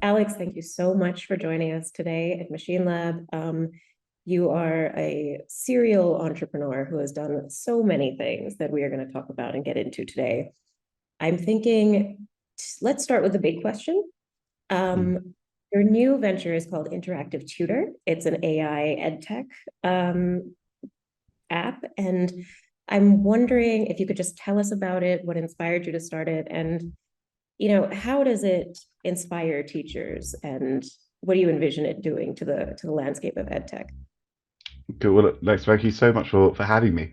Alex, thank you so much for joining us today at Machine Lab. You are a serial entrepreneur who has done so many things that we are going to talk about and get into today. I'm thinking, let's start with the big question. Your new venture is called Interactive Tutor. It's an AI edtech app, and I'm wondering if you could just tell us about it, what inspired you to start it, and how does it inspire teachers, and what do you envision it doing to the landscape of edtech? Cool. Well, Lex, thank you so much for having me.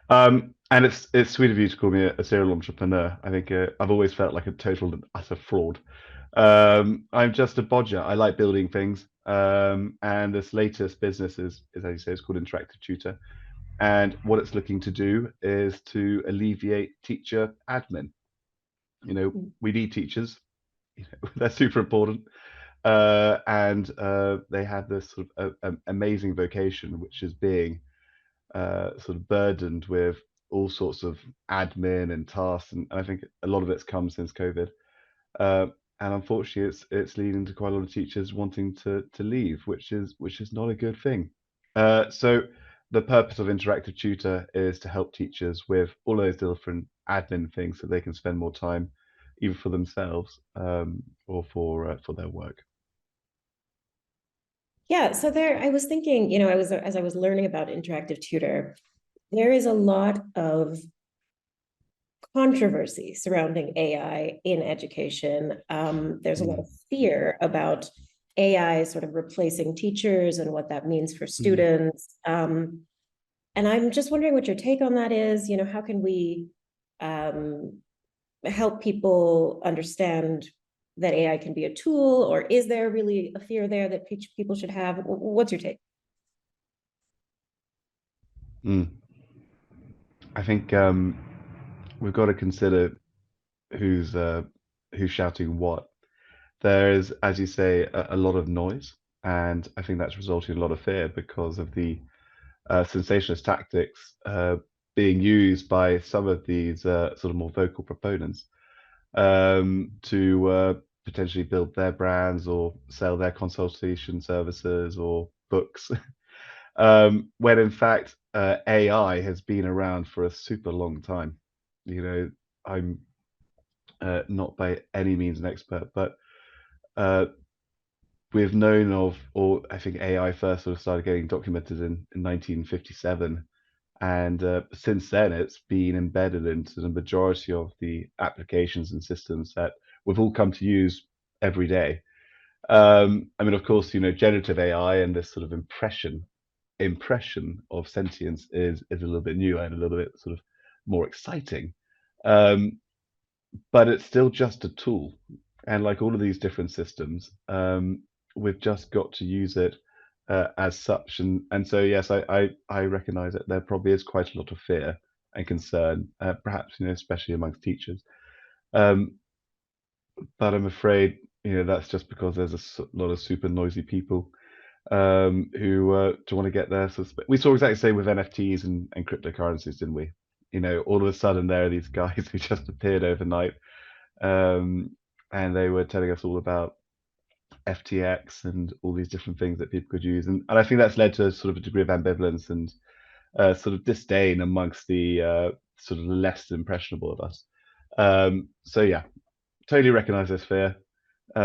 And it's sweet of you to call me a serial entrepreneur. I think I've always felt like a total and utter fraud. I'm just a bodger. I like building things. And this latest business is as you say, it's called Interactive Tutor. And what it's looking to do is to alleviate teacher admin. We need teachers. They're super important. And they have this sort of amazing vocation, which is being sort of burdened with all sorts of admin and tasks, and I think a lot of it's come since COVID. And unfortunately, it's leading to quite a lot of teachers wanting to leave, which is not a good thing. So the purpose of Interactive Tutor is to help teachers with all those different admin things so they can spend more time either for themselves or for their work. Yeah, so I was thinking, as I was learning about Interactive Tutor, there is a lot of controversy surrounding AI in education. There's a lot of fear about AI sort of replacing teachers and what that means for students. And I'm just wondering what your take on that is. How can we help people understand that AI can be a tool, or is there really a fear there that people should have? What's your take? I think we've got to consider who's shouting what. There is, as you say, a lot of noise, and I think that's resulting in a lot of fear because of the sensationalist tactics being used by some of these sort of more vocal proponents to potentially build their brands or sell their consultation services or books. When in fact AI has been around for a super long time. I'm not by any means an expert, but we've known of, or I think AI first sort of started getting documented in 1957, and since then it's been embedded into the majority of the applications and systems that we've all come to use every day. I mean, of course, generative AI and this sort of impression of sentience is a little bit new and a little bit sort of more exciting. Um, but it's still just a tool. And like all of these different systems, we've just got to use it as such. And so, yes, I recognize that there probably is quite a lot of fear and concern, perhaps, especially amongst teachers. Um, but I'm afraid, that's just because there's a lot of super noisy people who do want to get there. So we saw exactly the same with NFTs and cryptocurrencies, didn't we? All of a sudden there are these guys who just appeared overnight, um, and they were telling us all about FTX and all these different things that people could use, and I think that's led to sort of a degree of ambivalence and sort of disdain amongst the sort of less impressionable of us. So yeah, totally recognise this fear. I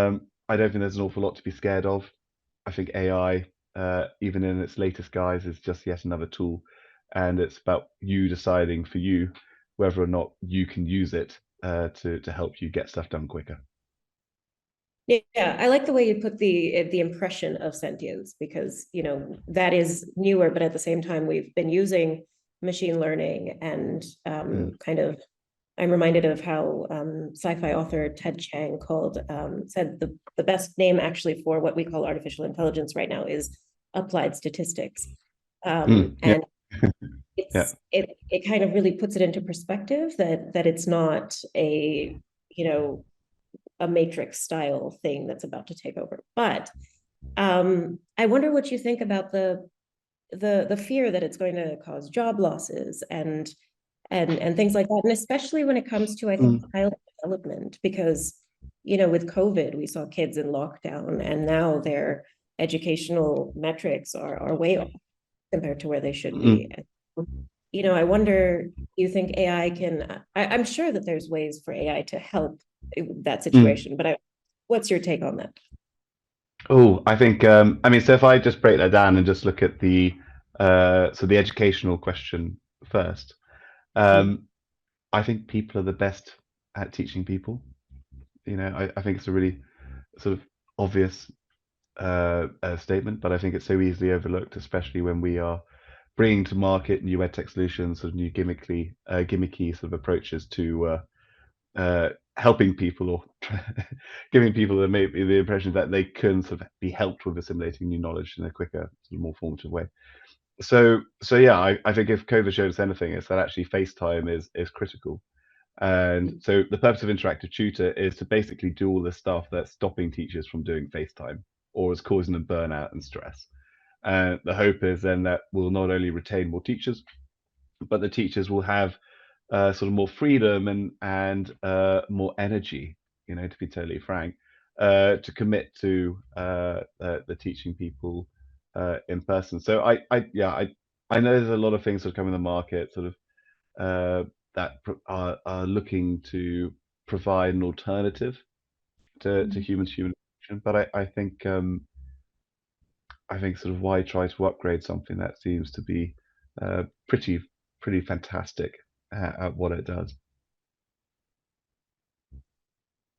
don't think there's an awful lot to be scared of. I think AI, even in its latest guise, is just yet another tool, and it's about you deciding for you whether or not you can use it to help you get stuff done quicker. Yeah, I like the way you put the impression of sentience, because that is newer, but at the same time we've been using machine learning and kind of, I'm reminded of how sci-fi author Ted Chiang said the best name actually for what we call artificial intelligence right now is applied statistics. Yeah. And Yeah. it kind of really puts it into perspective that it's not a matrix style thing that's about to take over. But I wonder what you think about the fear that it's going to cause job losses and things like that, and especially when it comes to, I think, child development, because with COVID, we saw kids in lockdown, and now their educational metrics are way off compared to where they should Mm, be. I wonder, do you think AI can, I'm sure that there's ways for AI to help that mm. situation, but what's your take on that? Oh, I think I mean, so if I just break that down and just look at the educational question first, Mm. um, I think people are the best at teaching people. I think it's a really sort of obvious statement, but I think it's so easily overlooked, especially when we are bringing to market new ed tech solutions, sort of new gimmicky sort of approaches to helping people or giving people the impression that they can sort of be helped with assimilating new knowledge in a quicker, sort of more formative way. So yeah, I think if COVID showed us anything, it's that actually FaceTime is critical. And so the purpose of Interactive Tutor is to basically do all the stuff that's stopping teachers from doing FaceTime or is causing them burnout and stress. And the hope is then that we'll not only retain more teachers, but the teachers will have sort of more freedom and more energy, to be totally frank, to commit to the teaching people in person. So I know there's a lot of things that come in the market, sort of are looking to provide an alternative to human interaction. But I think sort of why try to upgrade something that seems to be uh, pretty pretty fantastic at what it does.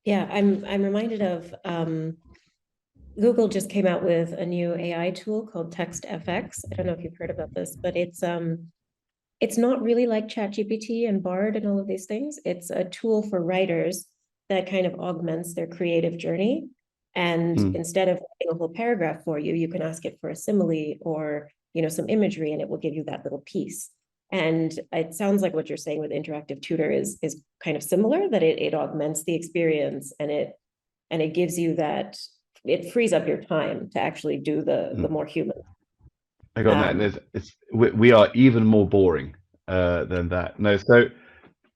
Yeah, I'm reminded of Google just came out with a new AI tool called Text FX. I don't know if you've heard about this, but it's not really like ChatGPT and Bard and all of these things. It's a tool for writers that kind of augments their creative journey. And Mm, instead of writing a whole paragraph for you, you can ask it for a simile or some imagery, and it will give you that little piece. And it sounds like what you're saying with interactive tutor is kind of similar, that it augments the experience, and it gives you that, it frees up your time to actually do the mm. more human. I got that. And Um, we are even more boring than that. No, so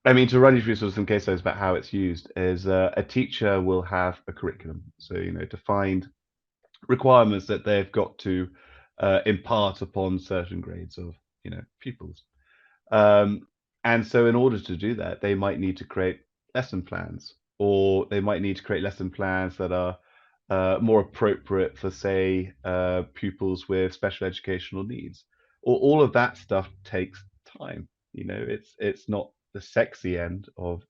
I mean, to run you through sort of some case studies about how it's used is a teacher will have a curriculum. So, defined requirements that they've got to impart upon certain grades of, pupils. Um, and so, in order to do that, they might need to create lesson plans, or they might need to create lesson plans that are more appropriate for, say, pupils with special educational needs. Or all of that stuff takes time. It's not the sexy end of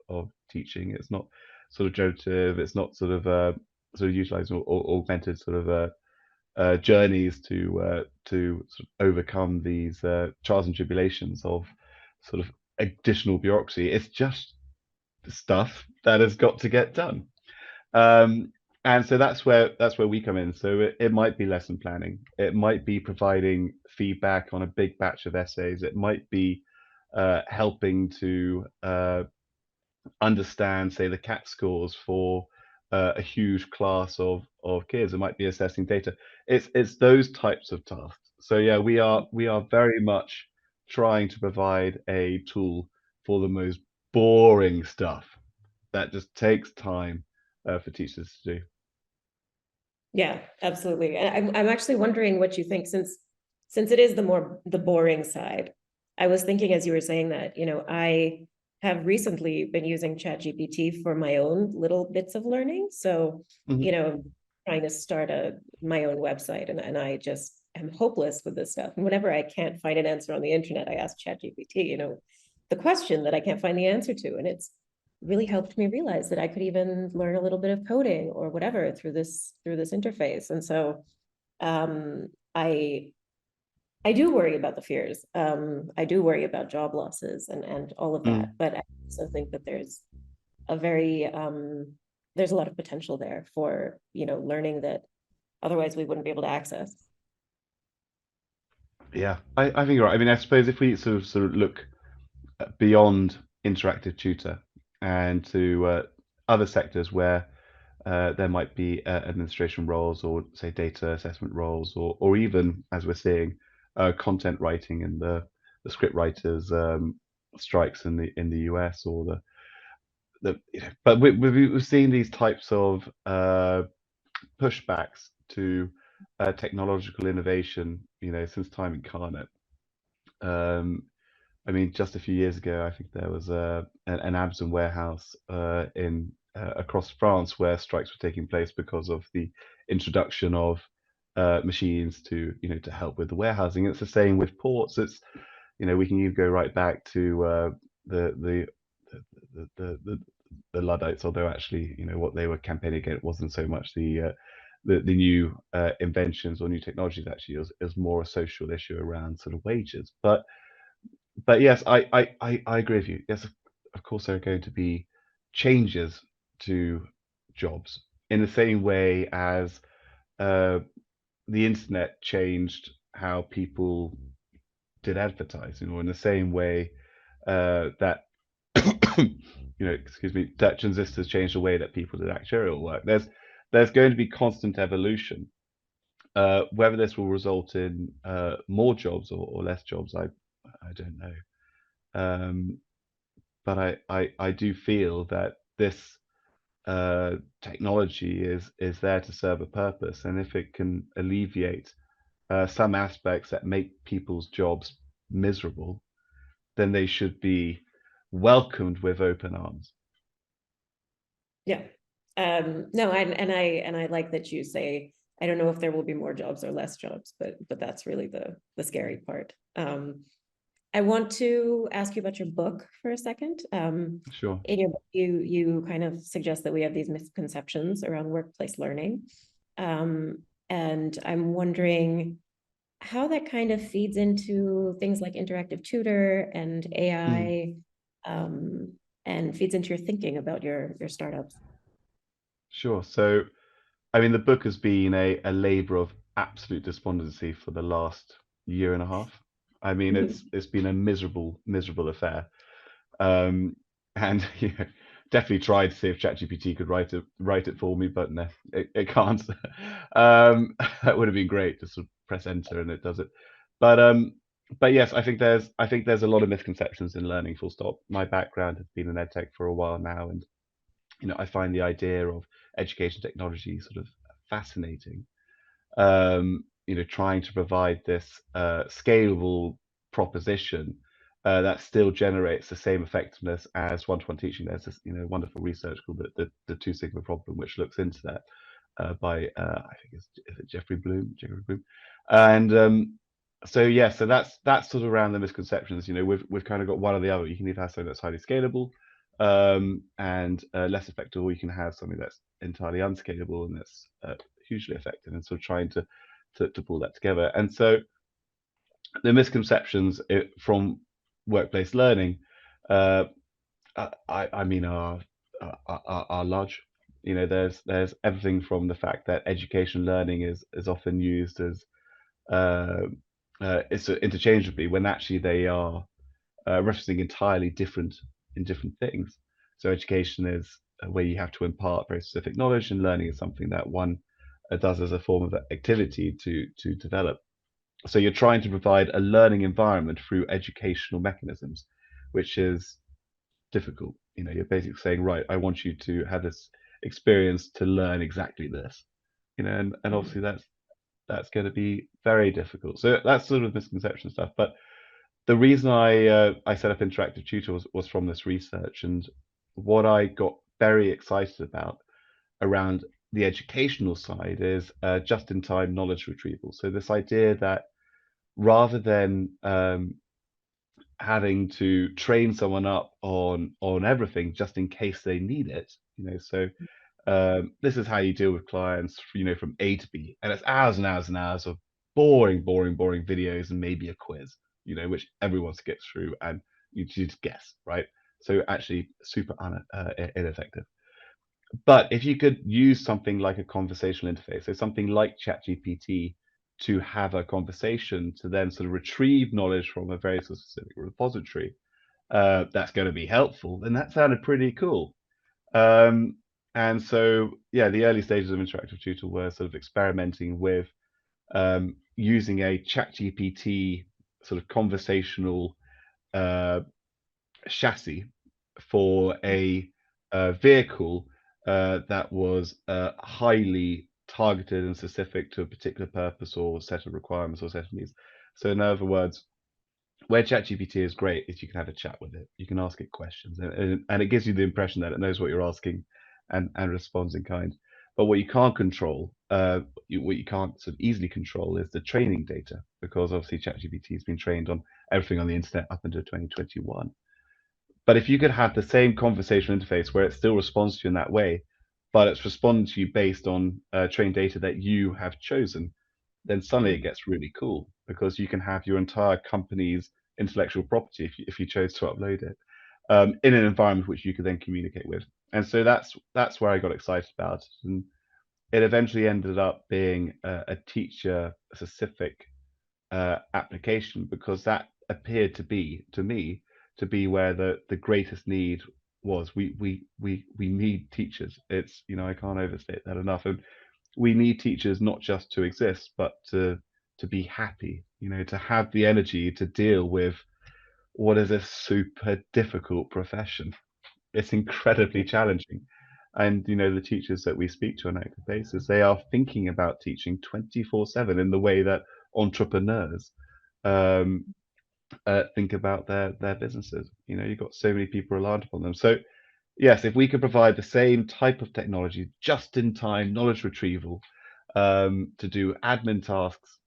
teaching. It's not sort of generative. It's not sort of utilizing or augmented sort of journeys to sort of overcome these trials and tribulations of sort of additional bureaucracy. It's just stuff that has got to get done. Um, and so that's where we come in. So it might be lesson planning. It might be providing feedback on a big batch of essays. It might be helping to understand, say, the CAT scores for a huge class of kids. It might be assessing data. It's those types of tasks. So yeah, we are very much trying to provide a tool for the most boring stuff that just takes time for teachers to do. Yeah, absolutely. And I'm actually wondering what you think, since it is the boring side. I was thinking as you were saying that, I have recently been using ChatGPT for my own little bits of learning. So, Mhm. trying to start my own website, and I just am hopeless with this stuff. And whenever I can't find an answer on the internet, I ask ChatGPT, the question that I can't find the answer to. And it's really helped me realize that I could even learn a little bit of coding or whatever through this interface. And so um, I I do worry about the fears. I do worry about job losses and all of that. Mm. But I also think that a very there's a lot of potential there for learning that otherwise we wouldn't be able to access. Yeah, I think you're right. I mean, I suppose if we sort of look beyond interactive tutor and to other sectors where there might be administration roles or say data assessment roles or even as we're seeing content writing and the script writers strikes in the US or but we've seen these types of pushbacks to technological innovation, since time incarnate. Um, I mean, just a few years ago, I think there was an Amazon warehouse in across France where strikes were taking place because of the introduction of machines to to help with the warehousing. It's the same with ports. It's we can even go right back to the, the the the the the Luddites, although actually what they were campaigning against wasn't so much the new inventions or new technologies. Actually, it was more a social issue around sort of wages. But yes, I agree with you. Yes, of course there are going to be changes to jobs in the same way as uh, the internet changed how people did advertising, or in the same way that excuse me, that transistors changed the way that people did actuarial work. There's going to be constant evolution. Whether this will result in more jobs or less jobs, I don't know. Um, but I do feel that this technology is there to serve a purpose, and if it can alleviate some aspects that make people's jobs miserable, then they should be welcomed with open arms. Yeah. No, and I like that you say, I don't know if there will be more jobs or less jobs, but that's really the scary part. I want to ask you about your book for a second. Sure. In your book, you kind of suggest that we have these misconceptions around workplace learning. And I'm wondering how that kind of feeds into things like interactive tutor and Mm, AI, and feeds into your thinking about your startups. sure. So, I mean, the book has been a labor of absolute despondency for the last year and a half. I mean, it's been a miserable affair. Um, and definitely tried to see if ChatGPT could write it for me, but no, it can't. That would have been great to sort of press enter and it does it. But um, but yes, I think there's a lot of misconceptions in learning. Full stop. My background has been in edtech for a while now, and I find the idea of education technology sort of fascinating. Trying to provide this scalable proposition that still generates the same effectiveness as one-to-one teaching. There's this, wonderful research called the Two Sigma problem, which looks into that by I think is it Jeffrey Bloom, and so yeah, so that's sort of around the misconceptions. We've kind of got one or the other. You can either have something that's highly scalable and less effective, or you can have something that's entirely unscalable and that's hugely effective, and sort of trying to pull that together. And so the misconceptions from workplace learning, uh, I mean, are large. There's everything from the fact that education learning is often used as uh, it's interchangeably when actually they are referencing entirely different things. So education is where you have to impart very specific knowledge, and learning is something that one does as a form of activity to develop. So you're trying to provide a learning environment through educational mechanisms, which is difficult. You're basically saying, right, I want you to have this experience to learn exactly this. And obviously that's going to be very difficult. So that's sort of misconception stuff. But the reason I set up Interactive Tutor was from this research, and what I got very excited about around the educational side is just-in-time knowledge retrieval. So this idea that rather than having to train someone up on everything just in case they need it, so this is how you deal with clients, from A to B, and it's hours and hours and hours of boring videos and maybe a quiz, which everyone gets through, and you just guess, right? So actually, super ineffective. But if you could use something like a conversational interface, so something like ChatGPT, to have a conversation to then sort of retrieve knowledge from a very sort of specific repository, that's going to be helpful, then that sounded pretty cool. Um, and so, yeah, the early stages of Interactive Tutor were sort of experimenting with using a ChatGPT sort of conversational uh, chassis for a vehicle that was highly targeted and specific to a particular purpose or set of requirements or set of needs. So in other words, where ChatGPT is great is you can have a chat with it. You can ask it questions, and it gives you the impression that it knows what you're asking and responds in kind. But what you can't control, what you can't sort of easily control, is the training data, because obviously ChatGPT has been trained on everything on the internet up until 2021. But if you could have the same conversational interface where it still responds to you in that way, but it's responding to you based on trained data that you have chosen, then suddenly it gets really cool, because you can have your entire company's intellectual property if you chose to upload it in an environment which you could then communicate with. And so that's where I got excited about it. And it eventually ended up being a teacher specific application, because that appeared to be, to me, to be where the greatest need was. We need teachers. It's, I can't overstate that enough. And we need teachers not just to exist, but to be happy, to have the energy to deal with what is a super difficult profession. It's incredibly challenging. And the teachers that we speak to on an active basis, they are thinking about teaching 24/7 in the way that entrepreneurs um, think about their businesses. You've got so many people reliant upon them. So yes, if we could provide the same type of technology, just in time knowledge retrieval, to do admin tasks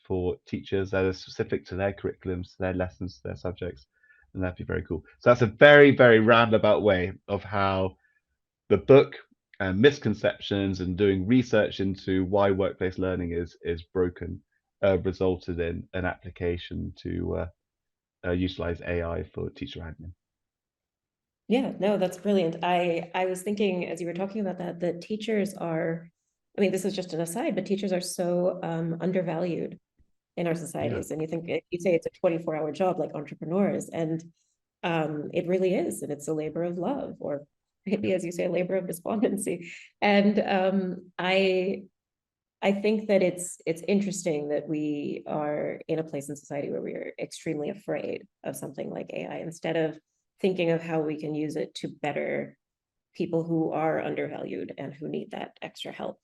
for teachers that are specific to their curriculums, to their lessons, to their subjects, then that'd be very cool. So that's a very, very roundabout way of how the book and misconceptions and doing research into why workplace learning is broken resulted in an application to utilize AI for teacher admin. Yeah, no, that's brilliant. I was thinking as you were talking about that teachers are, I mean, this is just an aside, but teachers are so undervalued in our Yeah. societies. And you say it's a 24-hour job like entrepreneurs, and it really is, and it's a labor of love, or maybe as you say, a labor of despondency. And I think that it's interesting that we are in a place in society where we are extremely afraid of something like AI, instead of thinking of how we can use it to better people who are undervalued and who need that extra help.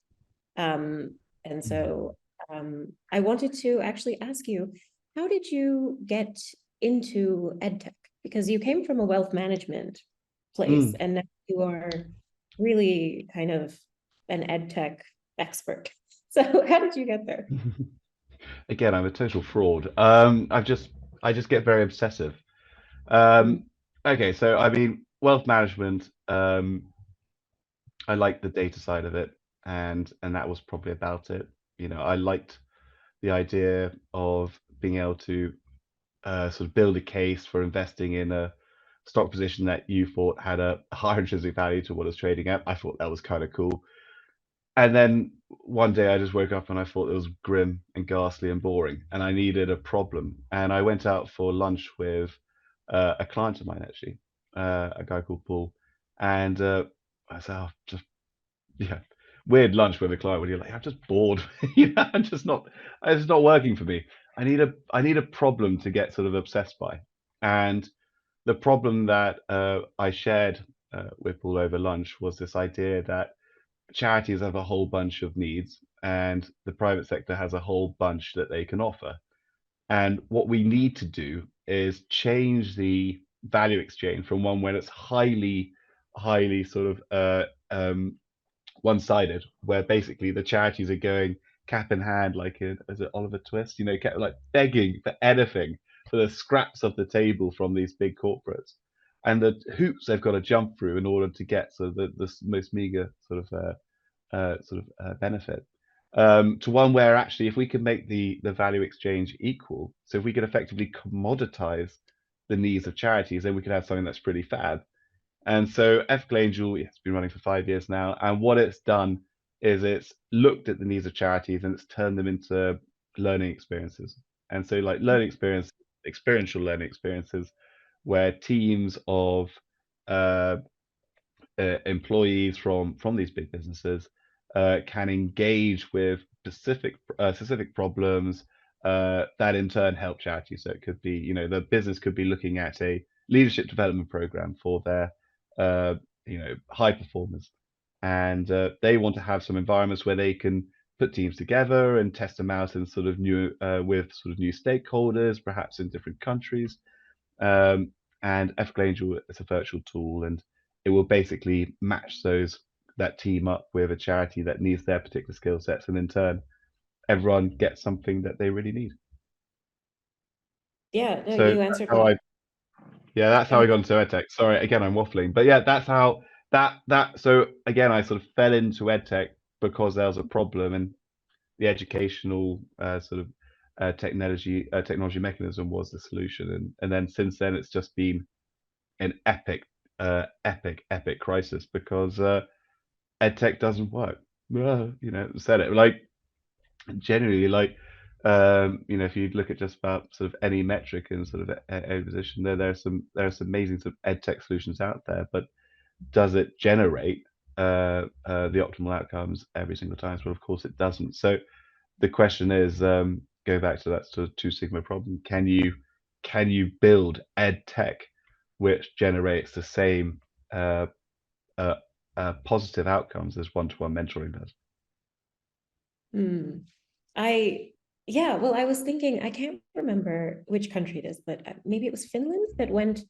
And so I wanted to actually ask you, how did you get into edtech? Because you came from a wealth management place, Mm. and now you are really kind of an edtech expert. So how did you get there? Again, I'm a total fraud. I just get very obsessive. Mm. Okay, so I mean, wealth management. I liked the data side of it, and that was probably about it. I liked the idea of being able to sort of build a case for investing in a stock position that you thought had a higher intrinsic value to what it's trading at. I thought that was kind of cool. And then one day I just woke up and I thought it was grim and ghastly and boring, and I needed a problem. And I went out for lunch with a client of mine, actually, a guy called Paul. And I said, oh, just, yeah, weird lunch with a client when you're like, I'm just bored. It's not working for me. I need a problem to get sort of obsessed by. And the problem that I shared with Paul over lunch was this idea that charities have a whole bunch of needs, and the private sector has a whole bunch that they can offer. And what we need to do is change the value exchange from one where it's highly sort of one-sided, where basically the charities are going cap in hand, like is it Oliver Twist? Kept like begging for anything, for the scraps of the table from these big corporates, and the hoops they've got to jump through in order to get sort of the most meager benefit, to one where actually, if we could make the value exchange equal, so if we could effectively commoditize the needs of charities, then we could have something that's pretty fab. And so Ethical Angel, it's been running for 5 years now, and what it's done is it's looked at the needs of charities and it's turned them into learning experiences. And so, like, experiential learning experiences, where teams of uh, employees from these big businesses can engage with specific problems that in turn help charities. So it could be, the business could be looking at a leadership development program for their high performers, and they want to have some environments where they can put teams together and test them out in sort of new with sort of new stakeholders, perhaps in different countries. Um, and Ethical Angel is a virtual tool, and it will basically match that team up with a charity that needs their particular skill sets, and in turn, everyone gets something that they really need. Yeah, no, So you that's answered how my. that's Go how I ahead. got into edtech. Sorry, again, I'm waffling, but yeah, that's how that. So again, I sort of fell into edtech because there was a problem, and the educational technology mechanism was the solution, and then since then it's just been an epic crisis because edtech doesn't work. Said it like generally like if you look at just about sort of any metric in sort of a position, there's some amazing sort of edtech solutions out there, but does it generate the optimal outcomes every single time? Well, of course it doesn't. So the question is, go back to that sort of two sigma problem. Can you build ed tech which generates the same uh, uh, positive outcomes as one-to-one mentoring does? Hmm. I, yeah, well, I was thinking, I can't remember which country it is, but maybe it was Finland that went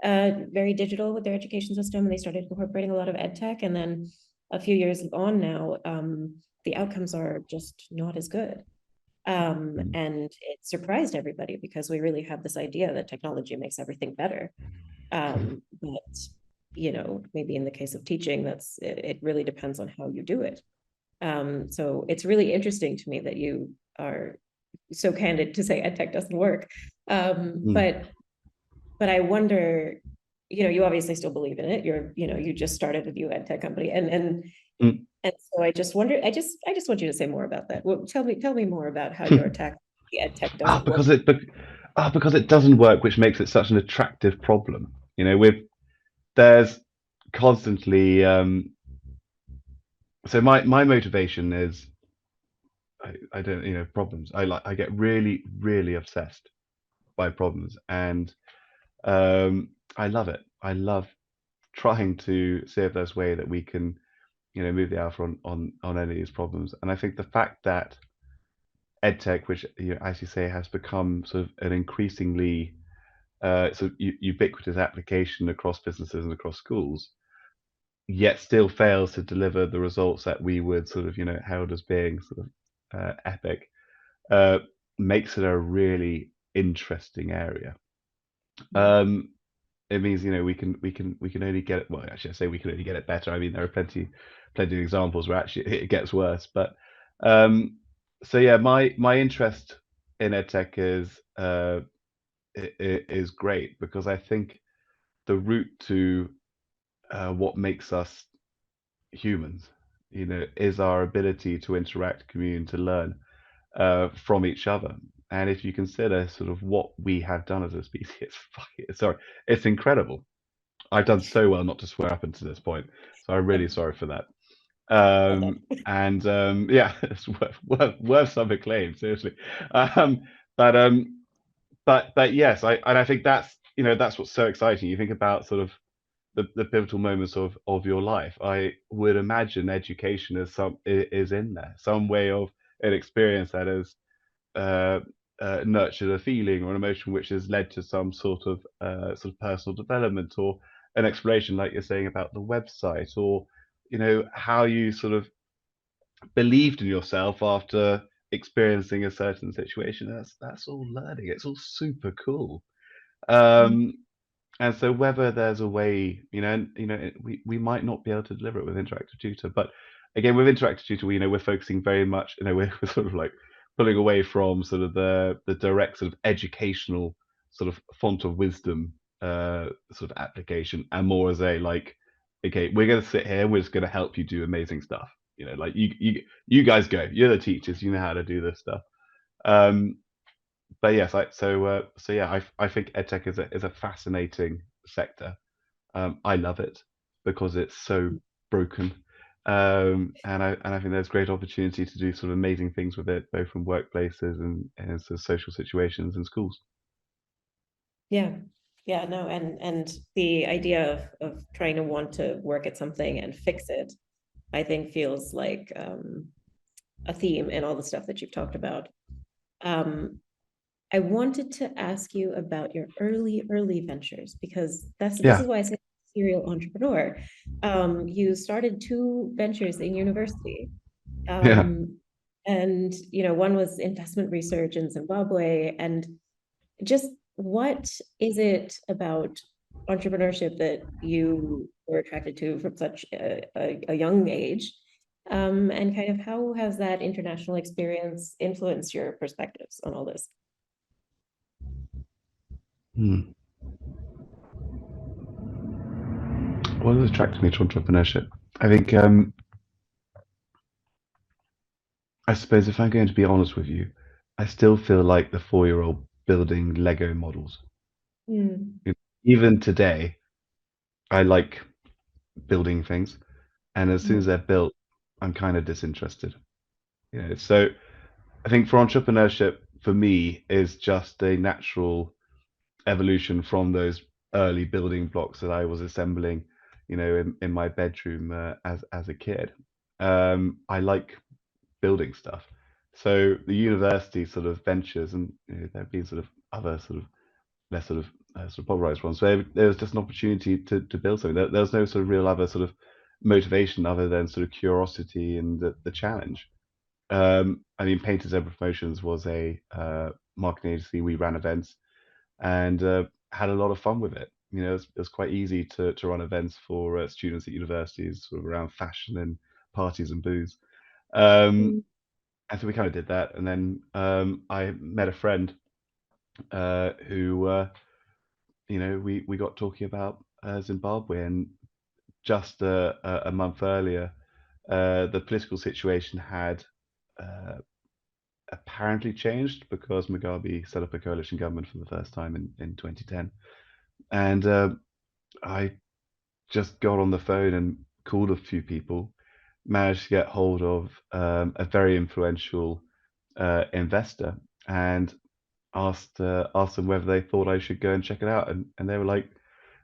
very digital with their education system, and they started incorporating a lot of ed tech. And then a few years on now, the outcomes are just not as good. Mm, And it surprised everybody because we really have this idea that technology makes everything better. But maybe in the case of teaching, it really depends on how you do it. So it's really interesting to me that you are so candid to say ed tech doesn't work. mm, But I wonder, you obviously still believe in it. You just started a new ed tech company, mm. and so I just wonder, I just want you to say more about that. Well, tell me more about how your the ed tech Ah, doesn't work. because it doesn't work, which makes it such an attractive problem. With there's constantly so my motivation is I don't problems. I get really obsessed by problems, and I love it. I love trying to see if there's a way that we can move the alpha on any of these problems. And I think the fact that edtech, which as you say, has become sort of an increasingly ubiquitous application across businesses and across schools, yet still fails to deliver the results that we would sort of herald as being sort of epic, uh, makes it a really interesting area. Um, it means we can only get it. Well, actually, I say we can only get it better. I mean, there are plenty of examples where actually it gets worse. But um, so yeah, my interest in edtech is great because I think the route to what makes us humans, is our ability to interact, commune, to learn from each other. And if you consider sort of what we have done as a species, it's incredible. I've done so well not to swear up until this point, so I'm really sorry for that. Well done. And yeah, it's worth some acclaim, seriously. Um, but yes, I think that's what's so exciting. You think about sort of the pivotal moments of your life. I would imagine education is in there, some way of an experience that has uh, nurtured a feeling or an emotion which has led to some sort of personal development, or an exploration, like you're saying about the website, or how you sort of believed in yourself after experiencing a certain situation. That's all learning. It's all super cool. Mm. Um, and so whether there's a way, we might not be able to deliver it with Interactive Tutor, but again, with Interactive Tutor, we're focusing very much, we're sort of like pulling away from sort of the direct sort of educational sort of font of wisdom sort of application, and more as a like, okay, we're going to sit here, we're just going to help you do amazing stuff. Like you guys go, you're the teachers, you know how to do this stuff. Um, but yes, so yeah, I think edtech is a fascinating sector. I love it because it's so broken, and I think there's great opportunity to do sort of amazing things with it, both from workplaces and sort of social situations and schools. Yeah. Yeah, no, and the idea of trying to want to work at something and fix it, I think feels like a theme in all the stuff that you've talked about. Um, I wanted to ask you about your early ventures because this Yeah, is why I say serial entrepreneur. You started two ventures in university. yeah. Um, and one was investment research in Zimbabwe. And just what is it about entrepreneurship that you were attracted to from such a young age? And kind of how has that international experience influenced your perspectives on all this? Hmm. What has attracted me to entrepreneurship? I think, I suppose if I'm going to be honest with you, I still feel like the 4-year-old building Lego models. Mm, Even today, I like building things, and as soon mm, as they're built, I'm kind of disinterested. So I think for entrepreneurship, for me, is just a natural evolution from those early building blocks that I was assembling, in my bedroom as a kid. I like building stuff. So the university sort of ventures, and there have been sort of other sort of less sort of polarized ones. So there was just an opportunity to build something. There was no sort of real other sort of motivation other than sort of curiosity and the challenge. I mean, Painters Ever Promotions was a marketing agency. We ran events and had a lot of fun with it. It was quite easy to run events for students at universities, sort of around fashion and parties and booze. Um, mm, and so we kind of did that. And then I met a friend who, we got talking about Zimbabwe, and just a month earlier, the political situation had uh, apparently changed because Mugabe set up a coalition government for the first time in 2010. And I just got on the phone and called a few people, managed to get hold of a very influential investor, and asked them whether they thought I should go and check it out, and they were like,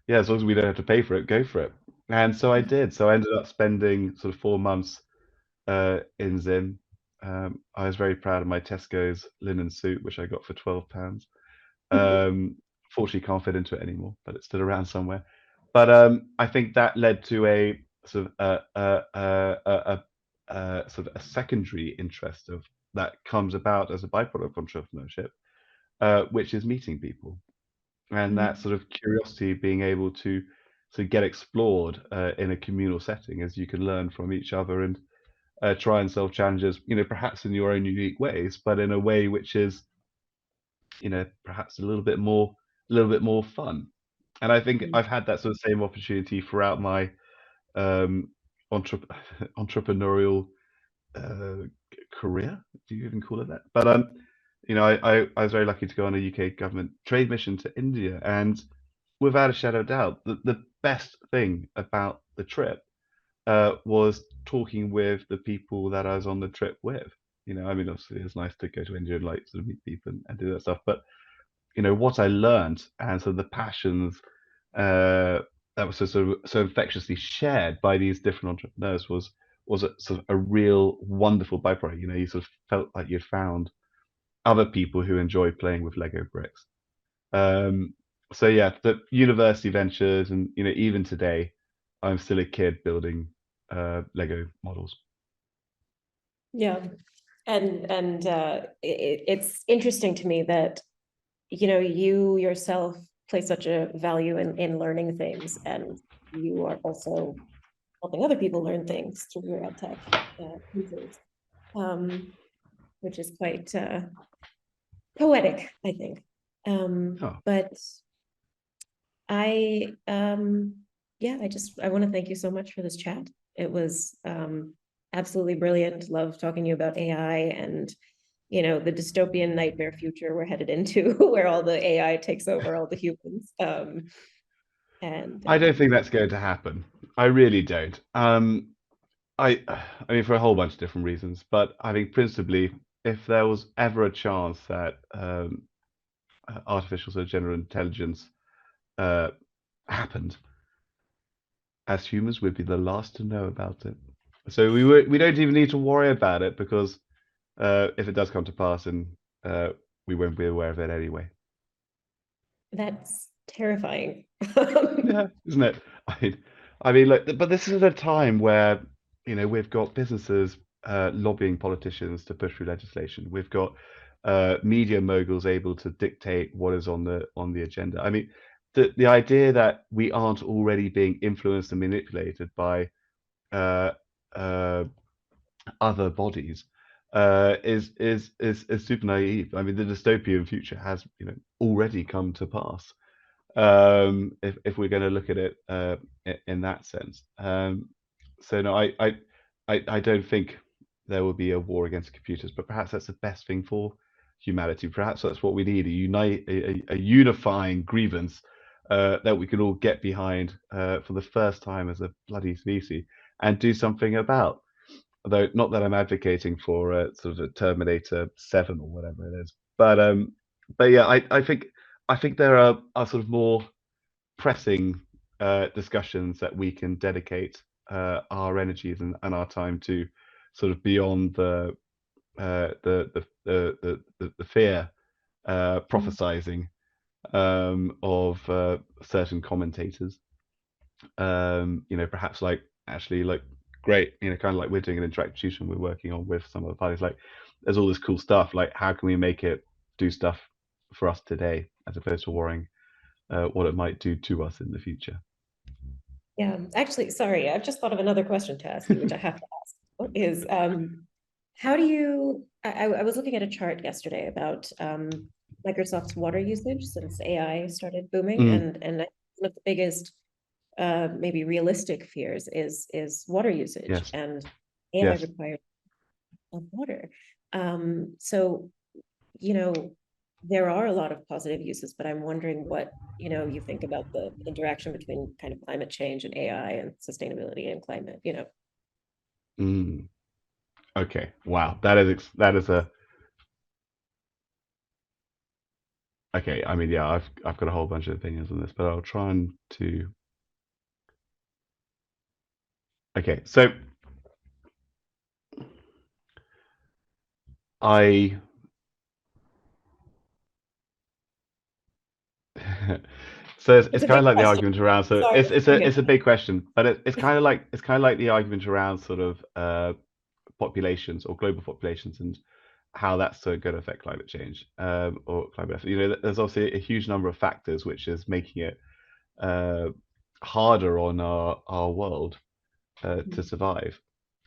"Yeah, as long as we don't have to pay for it, go for it." And so I did. So I ended up spending sort of 4 months in Zim. I was very proud of my Tesco's linen suit, which I got for £12. Fortunately, can't fit into it anymore, but it's still around somewhere. But I think that led to a sort of sort of a secondary interest of that comes about as a byproduct of entrepreneurship, which is meeting people, and that mm, sort of curiosity being able to get explored in a communal setting, as you can learn from each other and try and solve challenges, perhaps in your own unique ways, but in a way which is, perhaps a little bit more fun. And I think mm. I've had that sort of same opportunity throughout my um, entre- entrepreneurial uh, career. Do you even call it that? But I was very lucky to go on a UK government trade mission to India, and without a shadow of doubt, the best thing about the trip was talking with the people that I was on the trip with. I mean, obviously, it's nice to go to India and like sort of meet people and do that stuff. But what I learned and sort of the passions that was so infectiously shared by these different entrepreneurs was a sort of a real wonderful byproduct. You sort of felt like you'd found other people who enjoy playing with Lego bricks. Um, so yeah, the university ventures, and even today, I'm still a kid building Lego models. Yeah. And it's interesting to me that you yourself place such a value in learning things, and you are also helping other people learn things through your ed tech pieces, um, which is quite poetic, I think. Oh, But I yeah, I want to thank you so much for this chat. It was absolutely brilliant. Love talking to you about AI and the dystopian nightmare future we're headed into, where all the AI takes over all the humans. And I don't think that's going to happen. I really don't. I mean, for a whole bunch of different reasons, but I think principally, if there was ever a chance that artificial, so general intelligence happened, as humans, we'd be the last to know about it. So we don't even need to worry about it, because if it does come to pass, and we won't be aware of it anyway. That's terrifying. Yeah, isn't it? I mean, like, but this is a time where, we've got businesses lobbying politicians to push through legislation. We've got media moguls able to dictate what is on the agenda. I mean, the idea that we aren't already being influenced and manipulated by uh, uh, other bodies is super naive. I mean, the dystopian future has, already come to pass, if we're going to look at it in that sense. So no, I don't think there will be a war against computers, but perhaps that's the best thing for humanity. Perhaps that's what we need: a unifying grievance that we can all get behind for the first time as a bloody species, and do something about. Although, not that I'm advocating for sort of a Terminator 7 or whatever it is, but yeah, I think there are sort of more pressing discussions that we can dedicate our energies and our time to, sort of beyond the fear prophesizing of certain commentators. Perhaps, like, actually, like, great, kind of like we're doing an interactive tutor, we're working on with some of the parties, like, there's all this cool stuff, like, how can we make it do stuff for us today, as opposed to worrying what it might do to us in the future. Yeah, actually, sorry, I've just thought of another question to ask you, which I have to ask, is how do you, I was looking at a chart yesterday about Microsoft's water usage since AI started booming, Mm, and one of the biggest maybe realistic fears is water usage, yes, and AI yes. requires of water. So, you know, there are a lot of positive uses, but I'm wondering what, you think about the interaction between kind of climate change and AI and sustainability and climate. Mm, okay. Wow. That is a okay. I mean, yeah, I've got a whole bunch of opinions on this, but I'll try and to. Okay, so I so it's It's a kind big of like the question. argument around, so Sorry it's for it's putting a it. it's a big question, but it's kind of like the argument around sort of populations, or global populations, and how that's going to affect climate change, or climate effort. There's obviously a huge number of factors which is making it uh, harder on our world to survive.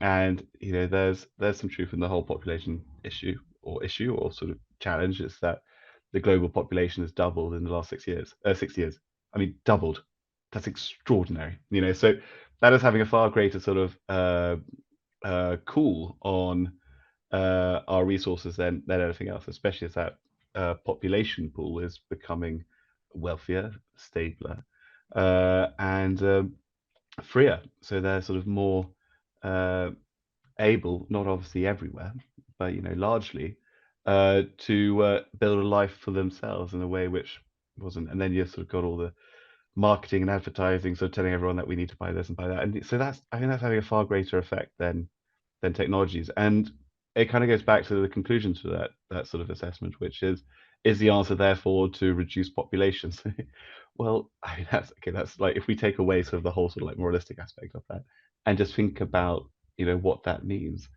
And there's some truth in the whole population issue or sort of challenge. Is that the global population has doubled in the last 6 years. 6 years. I mean, doubled. That's extraordinary. So that is having a far greater sort of call on our resources than anything else, especially as that population pool is becoming wealthier, stabler, and freer. So they're sort of more uh, able, not obviously everywhere, but largely, to build a life for themselves in a way which wasn't. And then you sort of got all the marketing and advertising, so telling everyone that we need to buy this and buy that. And so I think that's having a far greater effect than technologies. And it kind of goes back to the conclusion to that sort of assessment, which is the answer therefore to reduce populations? Well, I mean, that's okay. That's like, if we take away sort of the whole sort of like moralistic aspect of that, and just think about what that means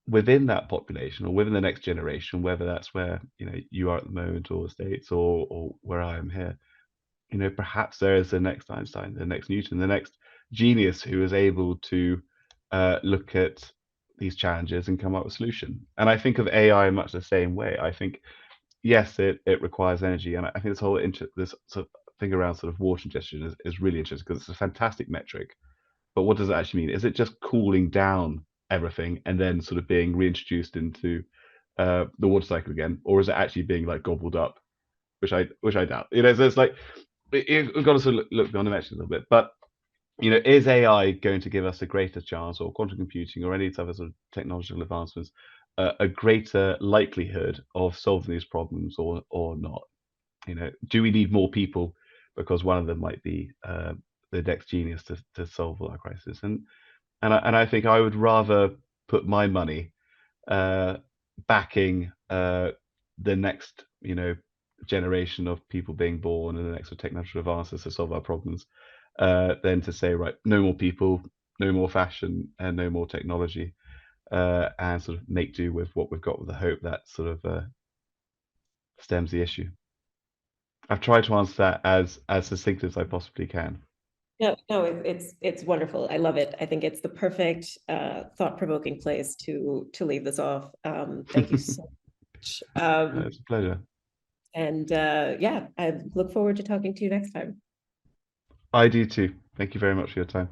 within that population, or within the next generation, whether that's where you are at the moment, or the States, or where I am here. Perhaps there is the next Einstein, the next Newton, the next genius who is able to look at these challenges and come up with a solution. And I think of AI in much the same way. I think, yes, it requires energy, and I think this sort of thing around sort of water ingestion is really interesting, because it's a fantastic metric. But what does it actually mean? Is it just cooling down everything and then sort of being reintroduced into the water cycle again, or is it actually being like gobbled up? Which I doubt. So it's like, we've got to sort of look beyond the metrics a little bit. But is AI going to give us a greater chance, or quantum computing, or any other sort of technological advancements, a greater likelihood of solving these problems, or not? Do we need more people because one of them might be the next genius to solve all our crisis. And I think I would rather put my money backing the next, generation of people being born and the next technological advances to solve our problems, than to say, right, no more people, no more fashion, and no more technology, and sort of make do with what we've got, with the hope that sort of stems the issue. I've tried to answer that as succinct as I possibly can. No, no, it's wonderful. I love it. I think it's the perfect thought-provoking place to leave this off. Thank you so much. It's a pleasure. And yeah, I look forward to talking to you next time. I do too. Thank you very much for your time.